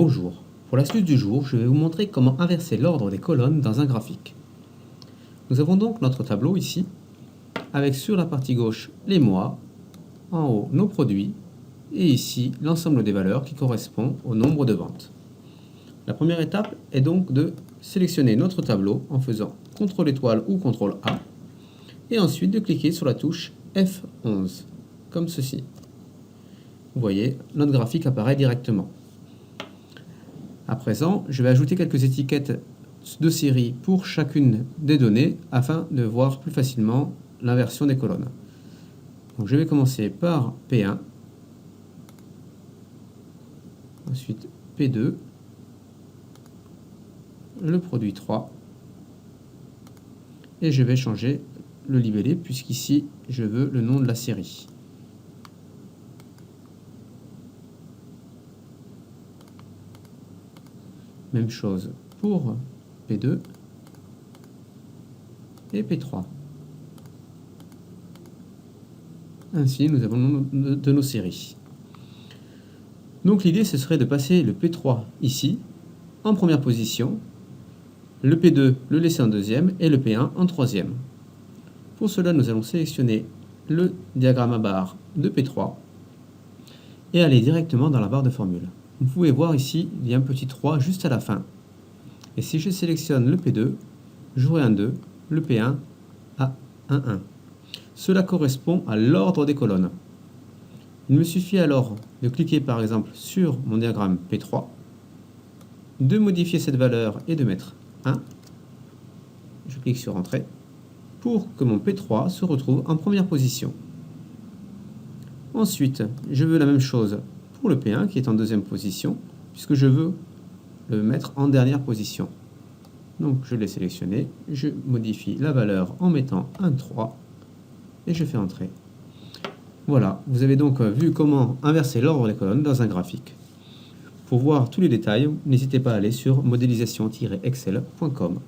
Bonjour, pour l'astuce du jour, je vais vous montrer comment inverser l'ordre des colonnes dans un graphique. Nous avons donc notre tableau ici, avec sur la partie gauche les mois, en haut nos produits, et ici l'ensemble des valeurs qui correspond au nombre de ventes. La première étape est donc de sélectionner notre tableau en faisant CTRL étoile ou CTRL A, et ensuite de cliquer sur la touche F11, comme ceci. Vous voyez, notre graphique apparaît directement. À présent, je vais ajouter quelques étiquettes de série pour chacune des données afin de voir plus facilement l'inversion des colonnes. Donc, je vais commencer par P1, ensuite P2, le produit 3, et je vais changer le libellé puisqu'ici je veux le nom de la série. Même chose pour P2 et P3. Ainsi, nous avons le nom de nos séries. Donc l'idée, ce serait de passer le P3 ici, en première position, le P2 le laisser en deuxième et le P1 en troisième. Pour cela, nous allons sélectionner le diagramme à barre de P3 et aller directement dans la barre de formule. Vous pouvez voir ici, il y a un petit 3 juste à la fin. Et si je sélectionne le P2, j'aurai un 2, le P1 a un 1. Cela correspond à l'ordre des colonnes. Il me suffit alors de cliquer par exemple sur mon diagramme P3, de modifier cette valeur et de mettre 1. Je clique sur Entrée pour que mon P3 se retrouve en première position. Ensuite, je veux la même chose pour le P1 qui est en deuxième position, puisque je veux le mettre en dernière position. Donc je l'ai sélectionné, je modifie la valeur en mettant un 3 et je fais Entrer. Voilà, vous avez donc vu comment inverser l'ordre des colonnes dans un graphique. Pour voir tous les détails, n'hésitez pas à aller sur modélisation-excel.com.